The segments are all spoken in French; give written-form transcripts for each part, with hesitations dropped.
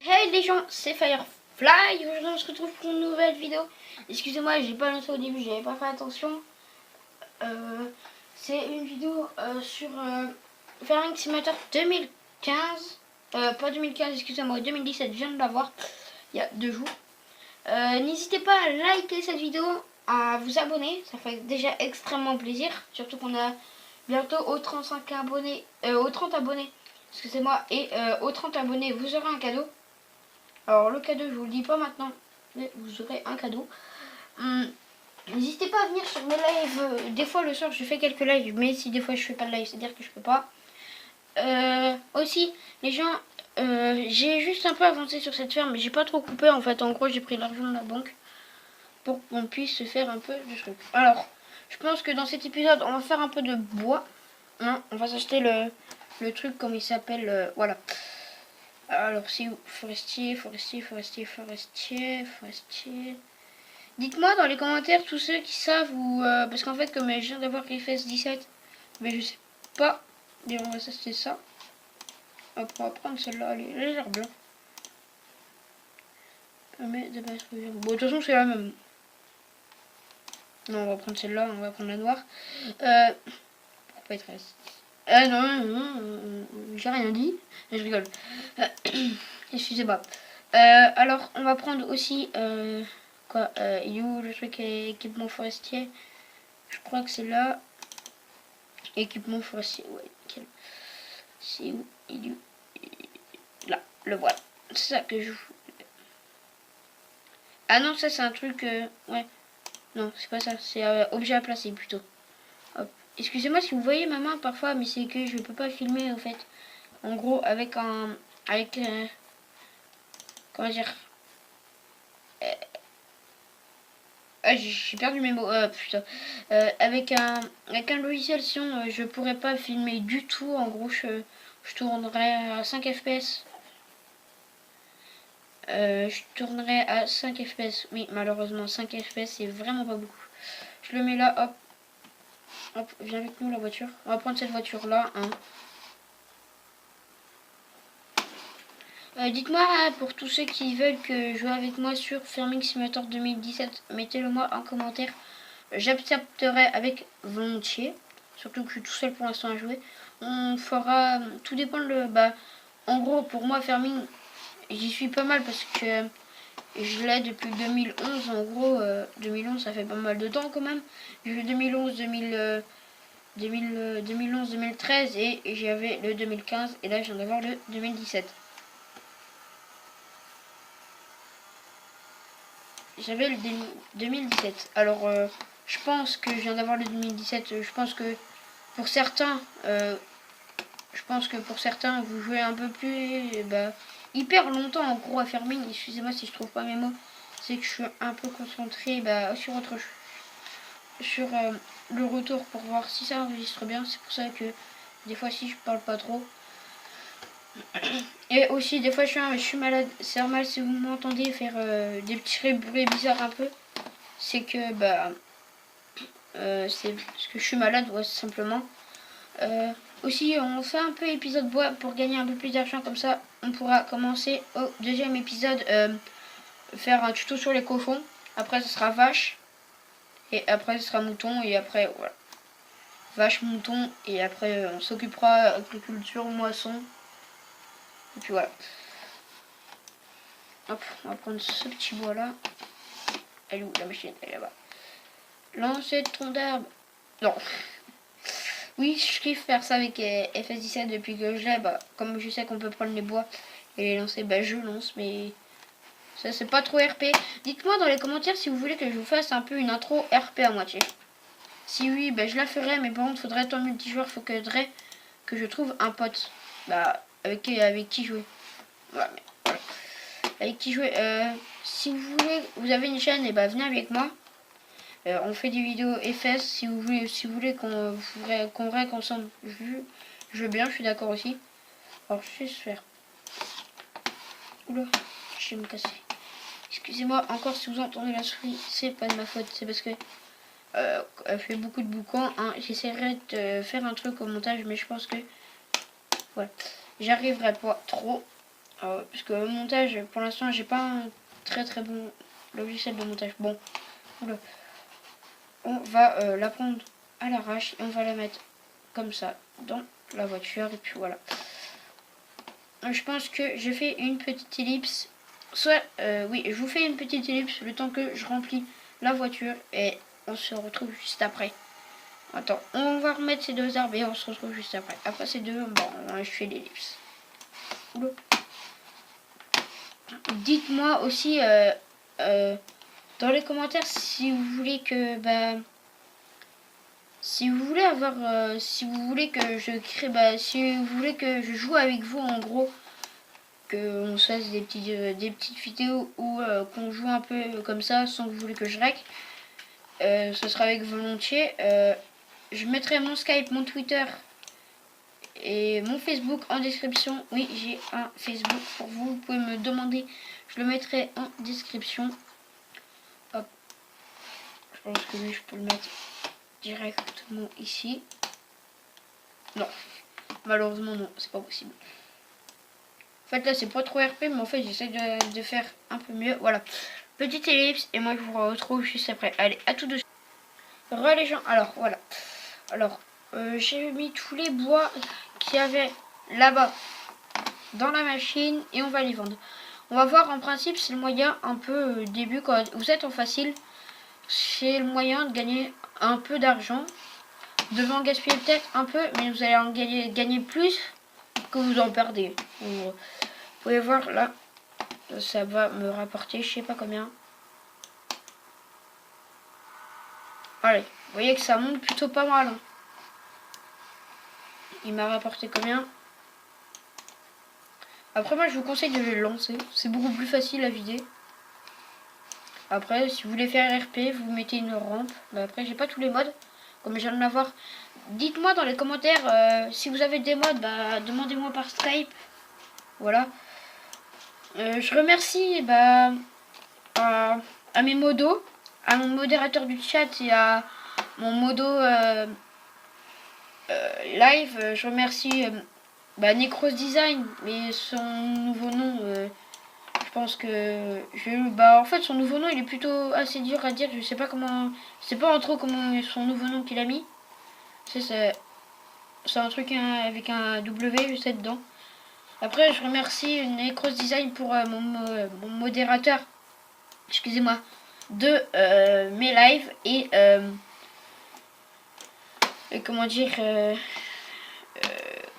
Hey les gens, c'est Firefly. Aujourd'hui on se retrouve pour une nouvelle vidéo. Excusez-moi, j'ai pas noté au début, j'avais pas fait attention. C'est une vidéo sur Farming Simulator 2015. Pas 2015, excusez-moi, 2017, je viens de l'avoir il y a 2 jours. N'hésitez pas à liker cette vidéo, à vous abonner, ça fait déjà extrêmement plaisir. Surtout qu'on a bientôt aux 35 abonnés, aux 30 abonnés, excusez-moi, et aux 30 abonnés vous aurez un cadeau. Alors le cadeau, je vous le dis pas maintenant, mais vous aurez un cadeau. N'hésitez pas à venir sur mes lives. Des fois le soir je fais quelques lives, mais si des fois je fais pas de live, c'est-à-dire que je peux pas. Aussi, les gens, j'ai juste un peu avancé sur cette ferme, mais j'ai pas trop coupé en fait. En gros, j'ai pris l'argent de la banque pour qu'on puisse se faire un peu de truc. Alors, je pense que dans cet épisode, on va faire un peu de bois. Hein, on va s'acheter le truc comme il s'appelle. Voilà. Alors, c'est où? Forestier. Dites-moi dans les commentaires tous ceux qui savent ou parce qu'en fait comme je viens d'avoir FS 17, mais je sais pas. Et on va tester ça. Hop, on va prendre celle-là, elle est légère bien. Mais de base, bon, de toute façon c'est la même. Non, on va prendre celle-là, on va prendre la noire. Pour pas être reste. Non, j'ai rien dit. Je rigole. Excusez-moi. Alors, on va prendre aussi quoi il est où le truc équipement forestier? Je crois que c'est là. Équipement forestier, ouais, nickel. C'est où? Il est où? Là, le voilà. C'est ça que je... Ah non, ça c'est un truc... ouais. Non, c'est pas ça. C'est objet à placer plutôt. Hop. Excusez-moi si vous voyez ma main parfois, mais c'est que je peux pas filmer en fait. En gros, avec un... Avec... comment dire? Ah, j'ai perdu mes mots. Putain. Avec un logiciel, sinon je pourrais pas filmer du tout. En gros, je tournerais à 5 fps. Je tournerai à 5 fps. Oui, malheureusement, 5 fps, c'est vraiment pas beaucoup. Je le mets là, hop. Hop, viens avec nous la voiture. On va prendre cette voiture-là. Hein. Dites-moi, pour tous ceux qui veulent que je joue avec moi sur Farming Simulator 2017, mettez-le moi en commentaire. J'accepterai avec volontiers. Surtout que je suis tout seul pour l'instant à jouer. On fera... Tout dépend de... Bah, en gros, pour moi, Farming, j'y suis pas mal parce que... je l'ai depuis 2011, en gros, 2011 ça fait pas mal de temps quand même. J'ai eu 2011, 2011, 2013 et j'avais le 2015 et là je viens d'avoir le 2017. J'avais le 2017. Alors je pense que je viens d'avoir le 2017, je pense que pour certains, vous jouez un peu plus, hyper longtemps en gros à Farming. Excusez-moi si je trouve pas mes mots. C'est que je suis un peu concentré sur autre chose. Sur le retour pour voir si ça enregistre bien. C'est pour ça que des fois si je parle pas trop. Et aussi des fois je suis malade. C'est normal si vous m'entendez faire des petits bruits bizarres un peu. C'est que c'est parce que je suis malade, ouais, simplement. Aussi on fait un peu épisode bois pour gagner un peu plus d'argent, comme ça on pourra commencer au deuxième épisode, faire un tuto sur les cochons. Après ce sera vache. Et après ce sera mouton et après voilà. Vache, mouton et après on s'occupera agriculture, moisson. Et puis voilà. Hop, on va prendre ce petit bois là. Elle est où la machine? Elle est là-bas. Lancer de tronc d'arbre. Non. Oui, je kiffe faire ça avec FS17 depuis que je l'ai. Comme je sais qu'on peut prendre les bois et les lancer, je lance, mais ça c'est pas trop RP. Dites-moi dans les commentaires si vous voulez que je vous fasse un peu une intro RP à moitié. Si oui, je la ferai, mais par contre faudrait être en multijoueur, faudrait que je trouve un pote. Avec qui jouer. Voilà, voilà. Avec qui jouer. Si vous voulez, vous avez une chaîne, et venez avec moi. On fait des vidéos FS si vous voulez qu'on règle ensemble. Je veux bien, je suis d'accord aussi. Alors je vais faire. Oula, je vais me casser. Excusez-moi encore si vous entendez la souris, c'est pas de ma faute, c'est parce que elle fait beaucoup de boucans. Hein. J'essaierai de faire un truc au montage, mais je pense que voilà, j'arriverai pas trop. Parce que le montage, pour l'instant, j'ai pas un très bon logiciel de montage. Bon, voilà. On va la prendre à l'arrache et on va la mettre comme ça dans la voiture. Et puis voilà. Je pense que je fais une petite ellipse. Soit, oui, je vous fais une petite ellipse le temps que je remplis la voiture. Et on se retrouve juste après. Attends, on va remettre ces deux arbres et on se retrouve juste après. Après ces deux, bon, je fais l'ellipse. Dites-moi aussi dans les commentaires si vous voulez que si vous voulez avoir si vous voulez que je crée si vous voulez que je joue avec vous, en gros, que on se fasse des petites vidéos ou qu'on joue un peu comme ça sans que vous voulez que je rec, ce sera avec volontiers. Je mettrai mon Skype, mon Twitter et mon Facebook en description. Oui, j'ai un Facebook pour vous. Vous pouvez me demander. Je le mettrai en description. Hop. Je pense que lui, je peux le mettre directement ici. Non. Malheureusement, non. C'est pas possible. En fait, là, c'est pas trop RP, mais en fait, j'essaie de faire un peu mieux. Voilà. Petite ellipse. Et moi, je vous retrouve juste après. Allez, à tout de suite. Re les gens. Alors, voilà. Alors, j'ai mis tous les bois qu'il y avait là-bas dans la machine et on va les vendre. On va voir, en principe, c'est le moyen un peu début, quand vous êtes en facile, c'est le moyen de gagner un peu d'argent. Vous devez en gaspiller peut-être un peu, mais vous allez en gagner plus que vous en perdez. Vous pouvez voir là, ça va me rapporter je sais pas combien. Allez, vous voyez que ça monte plutôt pas mal. Hein. Il m'a rapporté combien? Après, moi, je vous conseille de le lancer. C'est beaucoup plus facile à vider. Après, si vous voulez faire RP, vous mettez une rampe. Bah, après, j'ai pas tous les modes. Comme je viens de l'avoir. Dites-moi dans les commentaires si vous avez des modes. Bah, demandez-moi par Skype. Voilà. Je remercie à mes modos, à mon modérateur du chat et à mon modo live. Je remercie Necros Design, mais son nouveau nom, je pense que en fait son nouveau nom il est plutôt assez dur à dire. Je sais pas comment, je sais pas trop comment son nouveau nom qu'il a mis. C'est un truc avec un W, je sais dedans. Après, je remercie Necros Design pour mon modérateur, excusez-moi, de mes lives et comment dire,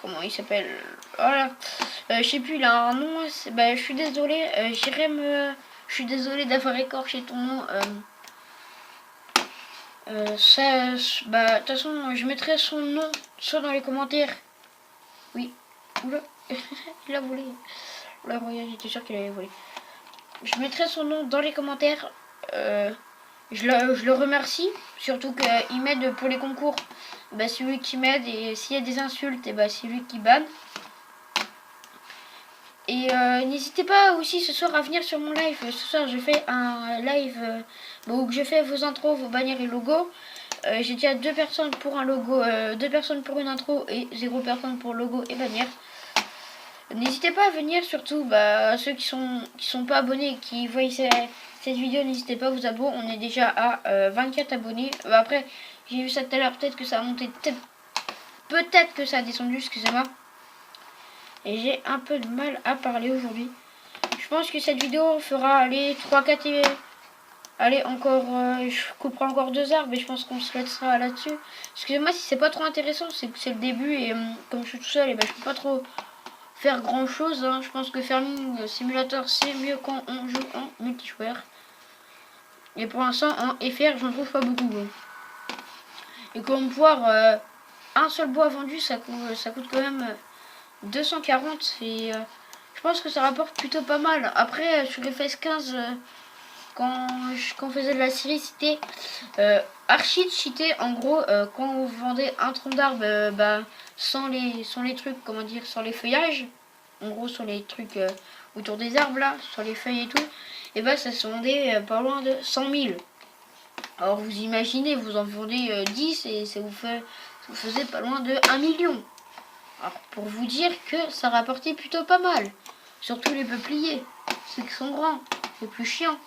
comment il s'appelle, voilà, je sais plus, il a un nom, je suis désolée, je suis désolée d'avoir écorché ton nom. De toute façon, je mettrai son nom soit dans les commentaires. Oui, oula, il a volé. Là, voyez, j'étais sûr qu'il avait volé. Je mettrai son nom dans les commentaires. Je le remercie, surtout qu'il m'aide pour les concours. C'est lui qui m'aide, et s'il y a des insultes, c'est lui qui banne. Et n'hésitez pas aussi ce soir à venir sur mon live. Ce soir, je fais un live où je fais vos intros, vos bannières et logos. J'ai déjà 2 personnes pour un logo, 2 personnes pour une intro et 0 personnes pour logo et bannière. N'hésitez pas à venir, surtout ceux qui sont pas abonnés et qui voient cette vidéo, n'hésitez pas à vous abonner. On est déjà à 24 abonnés. Après, j'ai vu ça tout à l'heure, peut-être que ça a monté, peut-être que ça a descendu, excusez-moi. Et j'ai un peu de mal à parler aujourd'hui. Je pense que cette vidéo fera aller 3-4 allez, encore, je couperai encore 2 arbres et je pense qu'on se laissera là-dessus. Excusez-moi si c'est pas trop intéressant, c'est que c'est le début et comme je suis tout seul, je peux pas trop faire grand chose. Hein. Je pense que Farming Simulator c'est mieux quand on joue en multijoueur. Et pour l'instant en FR j'en trouve pas beaucoup. Hein. Et comme voir un seul bois vendu ça coûte quand même 240 et je pense que ça rapporte plutôt pas mal. Après sur les FS15 quand on faisait de la série, c'était archi cheaté. En gros, quand vous vendez un tronc d'arbre sans les trucs, comment dire, sans les feuillages, en gros sur les trucs autour des arbres là, sur les feuilles et tout, et ça se vendait pas loin de 100 000. Alors vous imaginez, vous en vendez 10 et ça vous faisait pas loin de 1 million. Alors pour vous dire que ça rapportait plutôt pas mal. Surtout les peupliers, ceux qui sont grands, les plus chiants.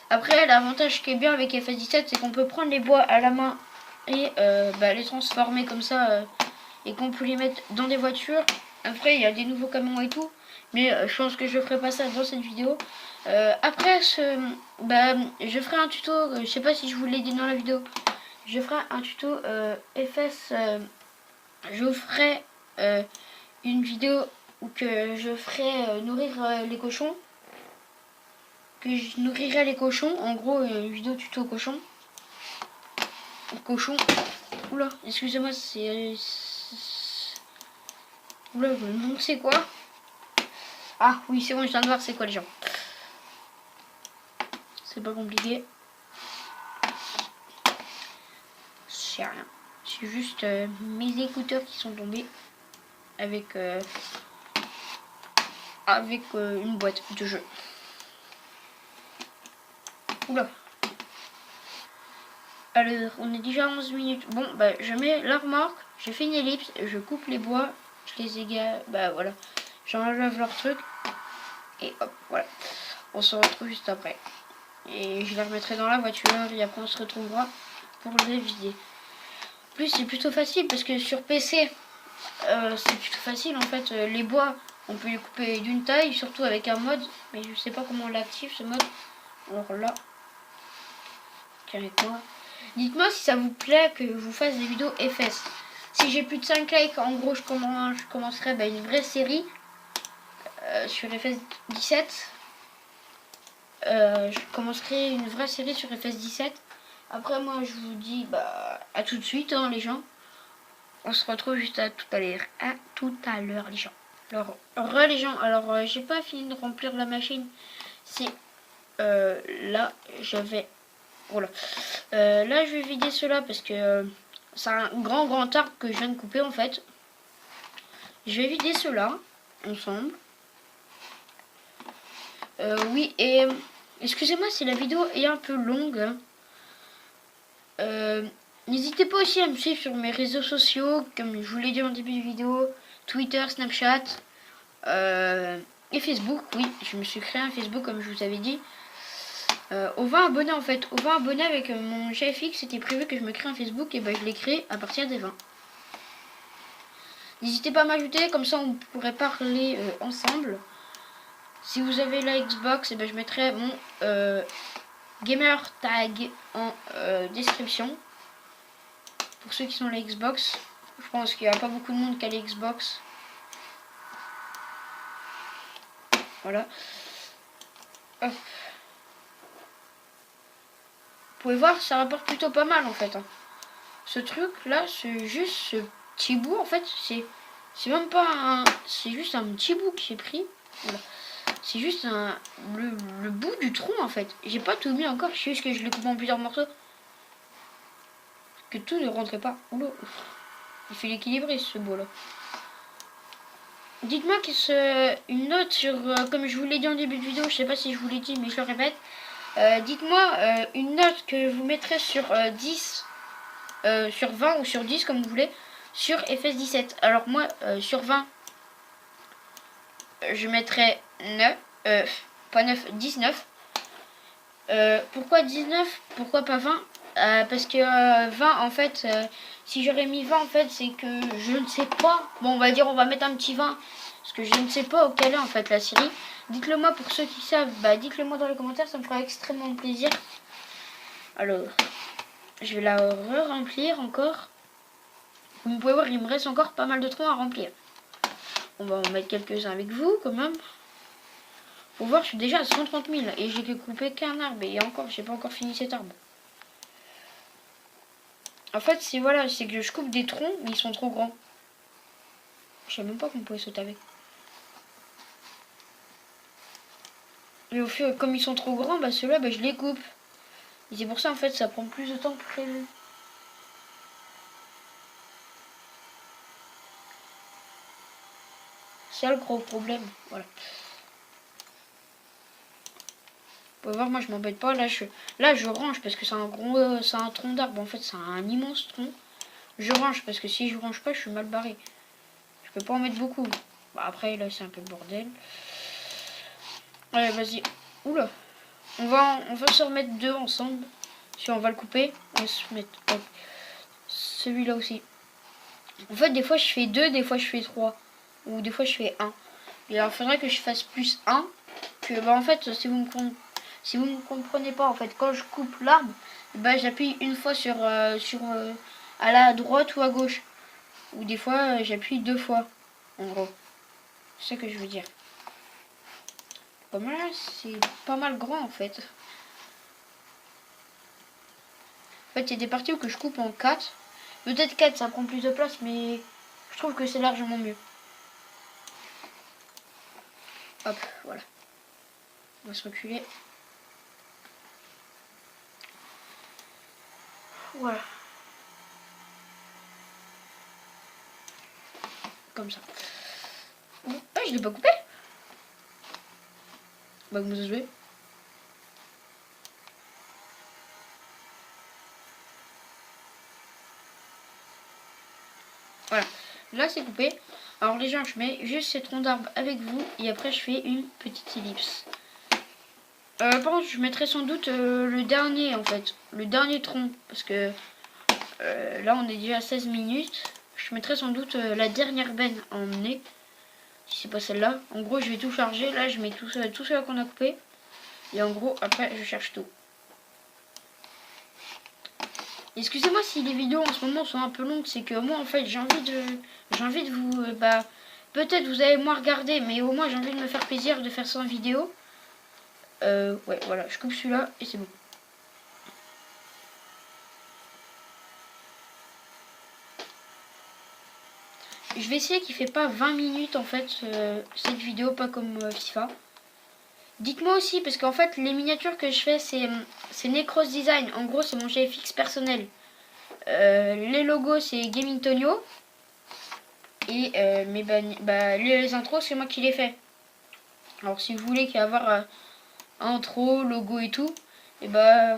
Après, l'avantage qui est bien avec FS17, c'est qu'on peut prendre les bois à la main et les transformer comme ça et qu'on peut les mettre dans des voitures. Après, il y a des nouveaux camions et tout, mais je pense que je ferai pas ça dans cette vidéo. Après, je ferai un tuto, je sais pas si je vous l'ai dit dans la vidéo, je ferai un tuto FS, je vous ferai une vidéo où que je ferai nourrir les cochons. Que je nourrirai les cochons. En gros, une vidéo tuto cochon. Cochon. Oula, excusez-moi, c'est... Oula, le nom c'est quoi? Ah oui, c'est bon, je viens de voir c'est quoi les gens. C'est pas compliqué. C'est rien. C'est juste mes écouteurs qui sont tombés. Avec une boîte de jeu. Oula. Alors, on est déjà à 11 minutes. Bon, je mets la remorque, je fais une ellipse, je coupe les bois, je les égale, voilà. J'enlève leur truc, et hop, voilà. On se retrouve juste après. Et je les remettrai dans la voiture, et après on se retrouvera pour les vider. En plus, c'est plutôt facile, parce que sur PC, c'est plutôt facile, en fait. Les bois, on peut les couper d'une taille, surtout avec un mode, mais je sais pas comment on l'active, ce mode. Alors là, tiens avec moi. Dites-moi si ça vous plaît que je vous fasse des vidéos FS. Si j'ai plus de 5 likes, en gros, je commencerai une vraie série sur FS17. Je commencerai une vraie série sur FS17. Après, moi, je vous dis à tout de suite, hein, les gens. On se retrouve juste à tout à l'heure. À tout à l'heure, les gens. Alors, les gens, alors, j'ai pas fini de remplir la machine. C'est là, je vais... Voilà. Là, je vais vider cela parce que c'est un grand arbre que je viens de couper en fait. Je vais vider cela ensemble. Oui, et excusez-moi si la vidéo est un peu longue. N'hésitez pas aussi à me suivre sur mes réseaux sociaux, comme je vous l'ai dit en début de vidéo, Twitter, Snapchat et Facebook. Oui, je me suis créé un Facebook comme je vous avais dit. Aux 20 abonnés en fait, aux 20 abonnés avec mon GFX, c'était prévu que je me crée un Facebook et je l'ai créé à partir des 20. N'hésitez pas à m'ajouter, comme ça on pourrait parler ensemble. Si vous avez la Xbox, je mettrai mon gamer tag en description. Pour ceux qui sont la Xbox, je pense qu'il n'y a pas beaucoup de monde qui a la Xbox. Voilà. Hop. Vous pouvez voir, ça rapporte plutôt pas mal en fait. Hein. Ce truc là, c'est juste ce petit bout en fait. C'est même pas un. C'est juste un petit bout que j'ai pris. Voilà. C'est juste le bout du tronc en fait. J'ai pas tout mis encore. C'est juste que je l'ai coupé en plusieurs morceaux. Que tout ne rentrait pas. Oula. Il fait l'équilibrer ce beau là. Dites-moi une note sur. Comme je vous l'ai dit en début de vidéo, je sais pas si je vous l'ai dit mais je le répète. Dites-moi une note que vous mettrez sur 10, sur 20 ou sur 10 comme vous voulez, sur FS17. Alors moi, sur 20, je mettrai 9, pas 9, 19. Pourquoi 19? Pourquoi pas 20? Parce que 20 en fait, si j'aurais mis 20 en fait, c'est que je ne sais pas. Bon, on va dire on va mettre un petit 20. Parce que je ne sais pas auquel est en fait la série. Dites-le moi pour ceux qui savent. Dites-le moi dans les commentaires, ça me fera extrêmement plaisir. Alors, je vais la re-remplir encore. Comme vous pouvez voir, il me reste encore pas mal de troncs à remplir. On va en mettre quelques-uns avec vous quand même. Faut voir, je suis déjà à 130 000 et j'ai que coupé qu'un arbre. Et encore, j'ai pas encore fini cet arbre. En fait, c'est que je coupe des troncs, mais ils sont trop grands. Je sais même pas qu'on pouvait sauter avec. Et au fur, comme ils sont trop grands, ceux-là, je les coupe. Et c'est pour ça, en fait, ça prend plus de temps que prévu. C'est le gros problème. Voilà. Vous pouvez voir, moi, je m'embête pas. Là, je range parce que c'est un tronc d'arbre. En fait, c'est un immense tronc. Je range parce que si je range pas, je suis mal barré. Je peux pas en mettre beaucoup. Bah, après, là, c'est un peu le bordel. Allez, vas-y. Oula. On va se remettre deux ensemble. Si on va le couper, on va se mettre celui-là aussi. En fait, des fois, je fais deux, des fois, je fais trois. Ou des fois, je fais un. Et alors, il faudrait que je fasse plus un. Que, bah, en fait, si vous me comprenez pas, en fait, quand je coupe l'arbre, bah, j'appuie une fois à la droite ou à gauche. Ou des fois, j'appuie deux fois. En gros. C'est ça que je veux dire. Comme là, c'est pas mal grand, en fait. En fait, il y a des parties où que je coupe en 4. Peut-être 4, ça prend plus de place, mais je trouve que c'est largement mieux. Hop, voilà. On va se reculer. Voilà. Comme ça. Ah, je l'ai pas coupé. Bah, comment ça se fait? Voilà. Là, c'est coupé. Alors, les gens, je mets juste ces troncs d'arbres avec vous. Et après, je fais une petite ellipse. Par contre, je mettrai sans doute le dernier, en fait. Le dernier tronc. Parce que là, on est déjà à 16 minutes. Je mettrai sans doute la dernière benne à emmener. Si c'est pas celle-là. En gros, je vais tout charger. Là, je mets tout cela qu'on a coupé. Et en gros, après, je cherche tout. Excusez-moi si les vidéos en ce moment sont un peu longues. C'est que moi, en fait, j'ai envie de vous... peut-être vous allez moins regarder. Mais au moins, j'ai envie de me faire plaisir de faire ça en vidéo. Ouais, voilà. Je coupe celui-là et c'est bon. Je vais essayer qu'il fait pas 20 minutes en fait cette vidéo, pas comme FIFA. Dites-moi aussi parce qu'en fait les miniatures que je fais c'est Necros Design. En gros c'est mon GFX personnel. Les logos c'est Gaming Tonio. Et les intros c'est moi qui les fais. Alors si vous voulez qu'il y ait avoir intro, logo et tout, et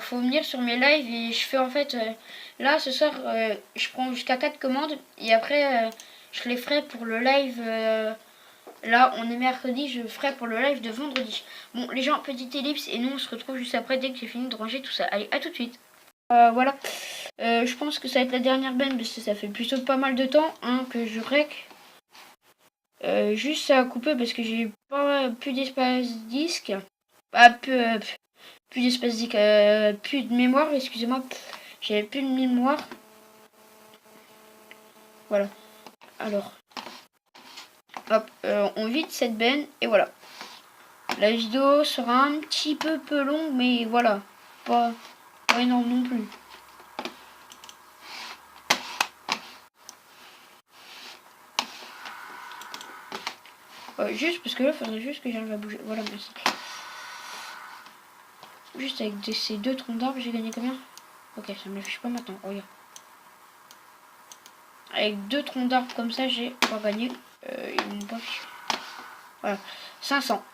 faut venir sur mes lives et je fais en fait là ce soir je prends jusqu'à 4 commandes et après je les ferai pour le live là on est mercredi, je ferai pour le live de vendredi. Bon les gens, petite ellipse et nous on se retrouve juste après dès que j'ai fini de ranger tout ça. Allez, à tout de suite. Voilà, je pense que ça va être la dernière benne parce que ça fait plutôt pas mal de temps que je rec. Juste à couper parce que j'ai pas plus d'espace disque. Plus d'espace disque, plus de mémoire, excusez-moi. J'avais plus de mémoire. Voilà. Alors, hop, on vide cette benne et voilà. La vidéo sera un petit peu longue, mais voilà. Pas énorme non plus. Juste parce que là, il faudrait juste que j'arrive à bouger. Voilà, merci. Juste avec ces deux troncs d'arbres, j'ai gagné combien? Ok, ça me fiche pas maintenant. Regarde. Avec deux troncs d'arbres comme ça, j'ai pas gagné. Ils m'ont pas fiché. Voilà. 500.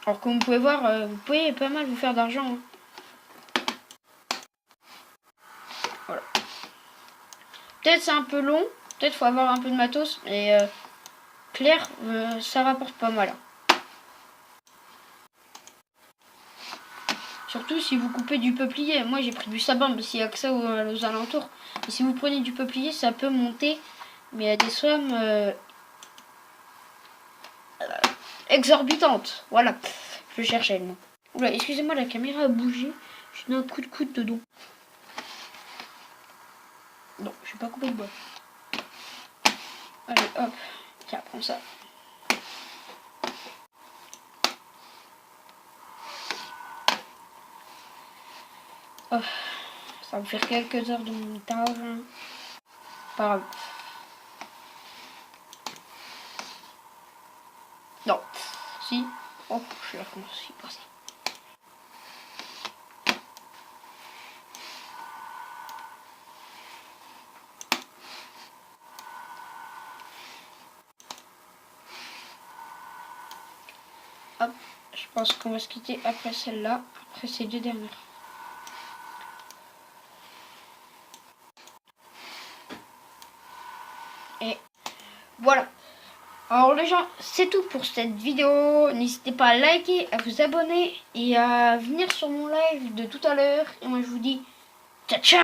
Alors comme vous pouvez voir, vous pouvez pas mal vous faire d'argent. Hein. Voilà. Peut-être c'est un peu long. Peut-être faut avoir un peu de matos. Mais clair, ça rapporte pas mal. Surtout si vous coupez du peuplier. Moi j'ai pris du sabin parce qu'il n'y a que ça aux alentours. Et si vous prenez du peuplier, ça peut monter. Mais à des sommes exorbitantes. Voilà. Je cherchais le nom. Oula, excusez-moi, la caméra a bougé. J'ai mis un coup de coude dedans. Non, je vais pas couper le bois. Allez, hop. Tiens, prends ça. Oh, ça va me faire quelques heures de montage. Pas grave. Non. Si. Oh, je suis là comment je suis passé. Hop. Je pense qu'on va se quitter après celle-là. Après ces deux dernières. Et voilà. Alors les gens, c'est tout pour cette vidéo. N'hésitez pas à liker, à vous abonner et à venir sur mon live de tout à l'heure. Et moi je vous dis ciao ciao.